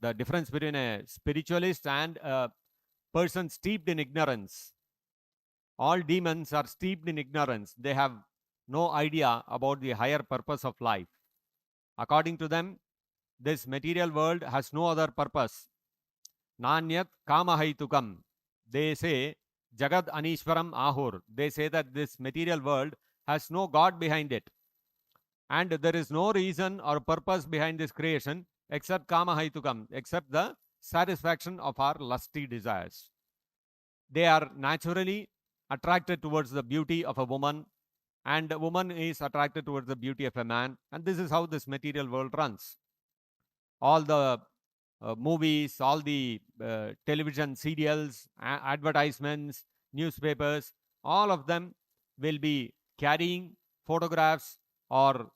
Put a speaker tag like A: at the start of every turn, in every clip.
A: the difference between a spiritualist and a person steeped in ignorance. All demons are steeped in ignorance. They have no idea about the higher purpose of life. According to them, this material world has no other purpose. Nanyat kamahaitukam. They say, Jagad Anishwaram Ahur. They say that this material world has no God behind it. And there is no reason or purpose behind this creation except kamahaitukam, except the satisfaction of our lusty desires. They are naturally attracted towards the beauty of a woman, and a woman is attracted towards the beauty of a man. And this is how this material world runs. All the movies, all the television serials, advertisements, newspapers, all of them will be carrying photographs or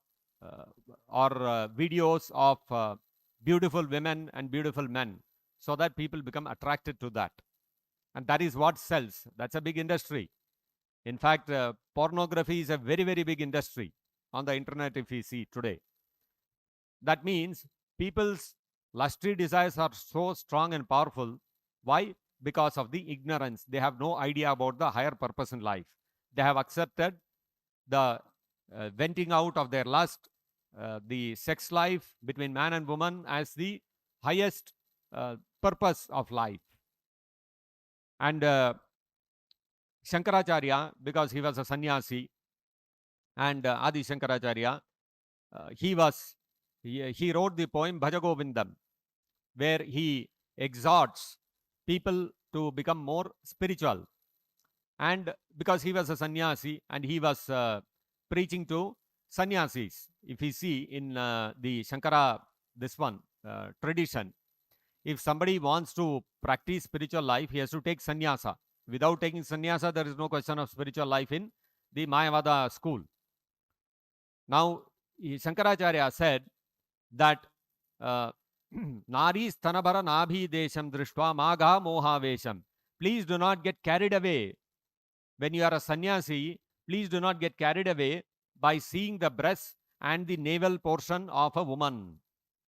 A: videos of beautiful women and beautiful men, so that people become attracted to that. And that is what sells. That's a big industry. In fact, pornography is a very, very big industry on the internet if we see today. That means people's lusty desires are so strong and powerful. Why? Because of the ignorance. They have no idea about the higher purpose in life. They have accepted the venting out of their lust, the sex life between man and woman as the highest purpose of life. And Shankaracharya, because he was a sannyasi, and Adi Shankaracharya, he wrote the poem Bhajagovindam, where he exhorts people to become more spiritual. And because he was a sannyasi and he was preaching to sannyasis, if you see in the Shankara, this one tradition, if somebody wants to practice spiritual life, he has to take sannyasa. Without taking sannyasa, there is no question of spiritual life in the Mayavada school. Now, Shankaracharya said that Nari stanabhara nabhi desham drishtva magha moha vesham. Please do not get carried away. When you are a sannyasi, please do not get carried away by seeing the breasts and the navel portion of a woman.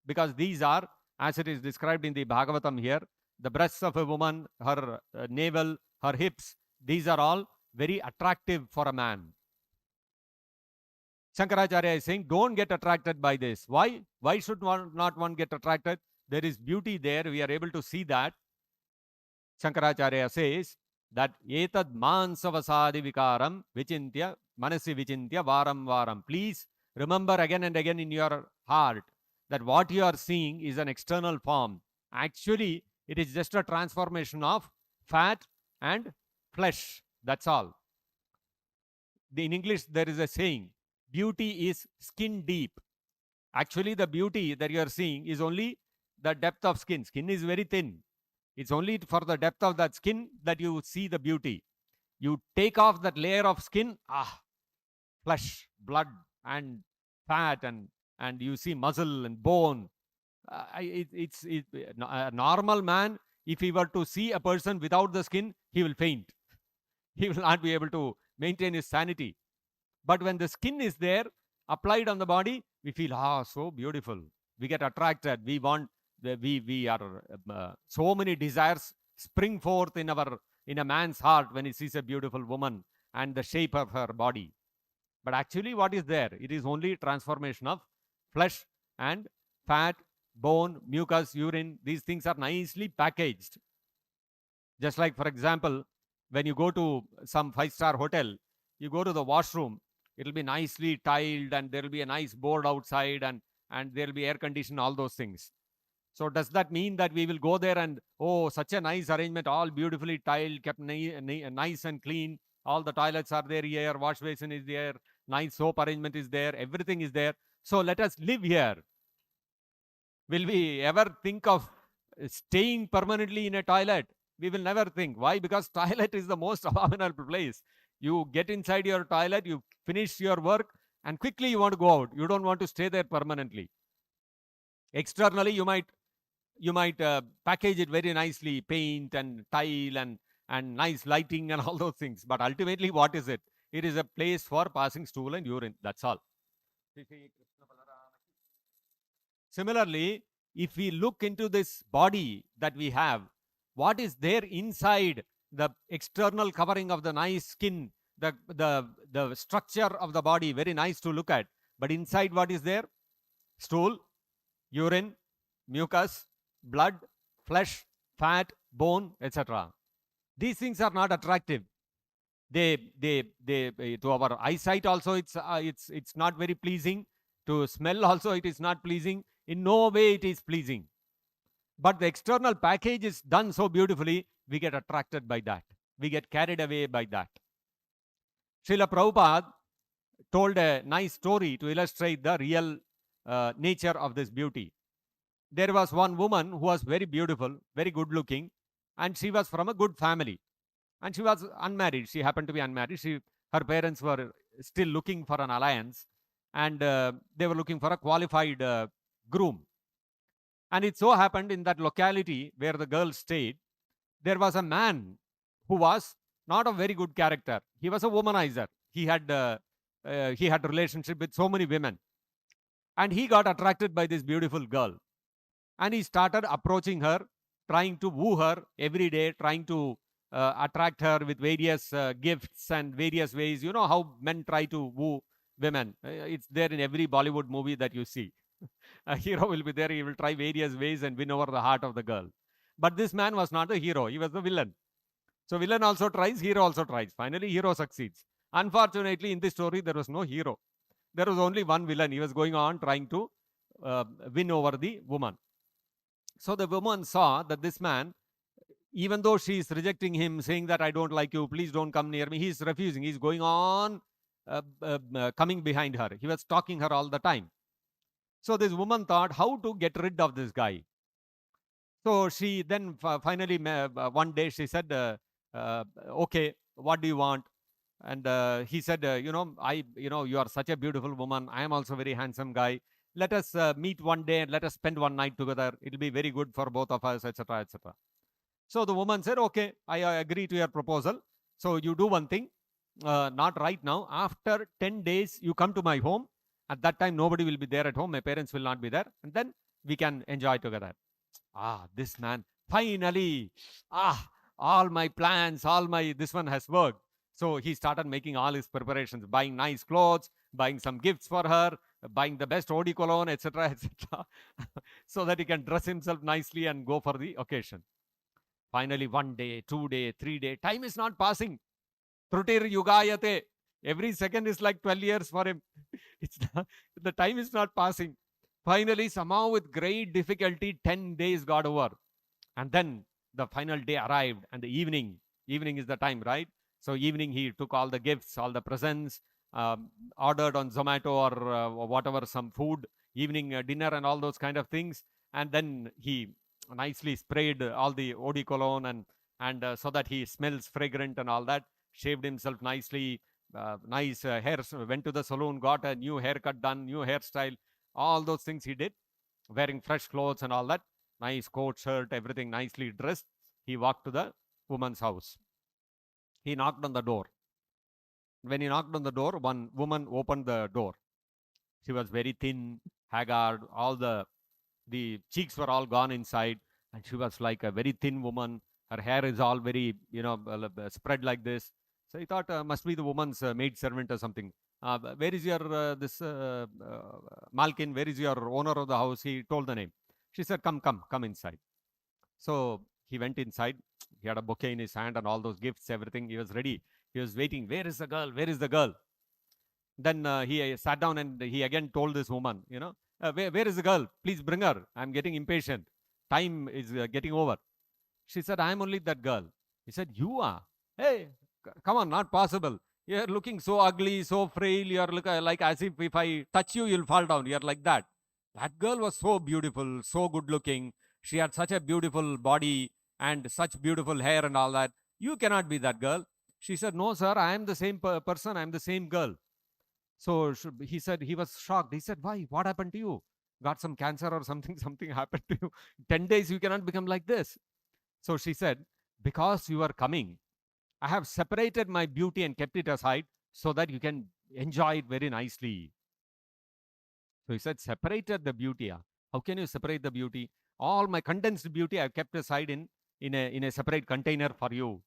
A: Because these are, as it is described in the Bhagavatam here, the breasts of a woman, her navel, her hips, these are all very attractive for a man. Shankaracharya is saying, don't get attracted by this. Why? Why should not one get attracted? There is beauty there. We are able to see that. Shankaracharya says that etad mansavasadi vikaram vichintya manasi vichintya varam varam. Please remember again and again in your heart that what you are seeing is an external form. Actually, it is just a transformation of fat and flesh. That's all. In English, there is a saying, beauty is skin deep. Actually, the beauty that you are seeing is only the depth of skin. Skin is very thin. It's only for the depth of that skin that you see the beauty. You take off that layer of skin, flesh, blood, and fat, and you see muscle and bone. A normal man, if he were to see a person without the skin, he will faint. He will not be able to maintain his sanity. But when the skin is there, applied on the body, we feel, so beautiful. We get attracted. We want, we are, so many desires spring forth in a man's heart when he sees a beautiful woman and the shape of her body. But actually, what is there? It is only transformation of flesh and fat, bone, mucus, urine. These things are nicely packaged. Just like, for example, when you go to some 5-star hotel, you go to the washroom, it'll be nicely tiled and there'll be a nice board outside and there'll be air conditioning, all those things. So does that mean that we will go there and, such a nice arrangement, all beautifully tiled, kept nice and clean, all the toilets are there here, wash basin is there, nice soap arrangement is there, everything is there. So let us live here. Will we ever think of staying permanently in a toilet? We will never think. Why? Because toilet is the most abominable place. You get inside your toilet, you finish your work, and quickly you want to go out. You don't want to stay there permanently. Externally, you might package it very nicely, paint and tile and nice lighting and all those things. But ultimately, what is it? It is a place for passing stool and urine. That's all. Similarly, if we look into this body that we have, what is there inside the external covering of the nice skin, the structure of the body, very nice to look at. But inside, what is there? Stool, urine, mucus, blood, flesh, fat, bone, etc. These things are not attractive. They to our eyesight also, it's not very pleasing. To smell also, it is not pleasing. In no way it is pleasing. But the external package is done so beautifully, we get attracted by that. We get carried away by that. Srila Prabhupada told a nice story to illustrate the real nature of this beauty. There was one woman who was very beautiful, very good looking, and she was from a good family. And she was unmarried. She happened to be unmarried. Her parents were still looking for an alliance, and they were looking for a qualified groom. And it so happened in that locality where the girl stayed, there was a man who was not a very good character. He was a womanizer. He had relationship with so many women, and he got attracted by this beautiful girl, and he started approaching her, trying to woo her every day, trying to attract her with various gifts and various ways. You know how men try to woo women. It's there in every Bollywood movie that you see. A hero will be there. He will try various ways and win over the heart of the girl. But this man was not the hero. He was the villain. So villain also tries, hero also tries. Finally, hero succeeds. Unfortunately, in this story, there was no hero. There was only one villain. He was going on trying to win over the woman. So the woman saw that this man, even though she is rejecting him, saying that I don't like you, please don't come near me, he's refusing. He's going on coming behind her. He was stalking her all the time. So this woman thought how to get rid of this guy. So she then finally, one day she said, okay, what do you want? And he said, you are such a beautiful woman. I am also a very handsome guy. Let us meet one day and let us spend one night together. It'll be very good for both of us, etc., etc. So the woman said, okay, I agree to your proposal. So you do one thing, not right now. After 10 days, you come to my home. At that time, nobody will be there at home. My parents will not be there. And then we can enjoy together. This man, finally, all my plans, this one has worked. So he started making all his preparations, buying nice clothes, buying some gifts for her, buying the best eau de cologne, etc., etc., so that he can dress himself nicely and go for the occasion. Finally, 1 day, 2 day, 3 day, time is not passing. Trutir yugayate. Every second is like 12 years for him. The time is not passing. Finally, somehow with great difficulty, 10 days got over. And then the final day arrived, and the evening is the time, right? So evening, he took all the gifts, all the presents, ordered on Zomato or whatever, some food, evening dinner and all those kind of things. And then he nicely sprayed all the eau de cologne and so that he smells fragrant and all that, shaved himself nicely, nice hair, went to the salon, got a new haircut done, new hairstyle, all those things he did, wearing fresh clothes and all that, nice coat, shirt, everything nicely dressed. He walked to the woman's house. He knocked on the door. When he knocked on the door, one woman opened the door. She was very thin, haggard, all the cheeks were all gone inside, and she was like a very thin woman. Her hair is all very, spread like this. So he thought, must be the woman's maid servant or something. Where is your Malkin? Where is your owner of the house? He told the name. She said, come inside. So he went inside. He had a bouquet in his hand and all those gifts, everything. He was ready. He was waiting. Where is the girl? Where is the girl? Then he sat down and he again told this woman, where is the girl? Please bring her. I'm getting impatient. Time is getting over. She said, I'm only that girl. He said, you are? Hey, come on, not possible. You're looking so ugly, so frail. You're like as if I touch you, you'll fall down. You're like that. That girl was so beautiful, so good looking. She had such a beautiful body and such beautiful hair and all that. You cannot be that girl. She said, no, sir, I am the same person. I am the same girl. So he said, he was shocked. He said, why? What happened to you? Got some cancer or something? Something happened to you. 10 days, you cannot become like this. So she said, because you are coming, I have separated my beauty and kept it aside so that you can enjoy it very nicely. So he said, separated the beauty. How can you separate the beauty? All my condensed beauty I've kept aside in a separate container for you.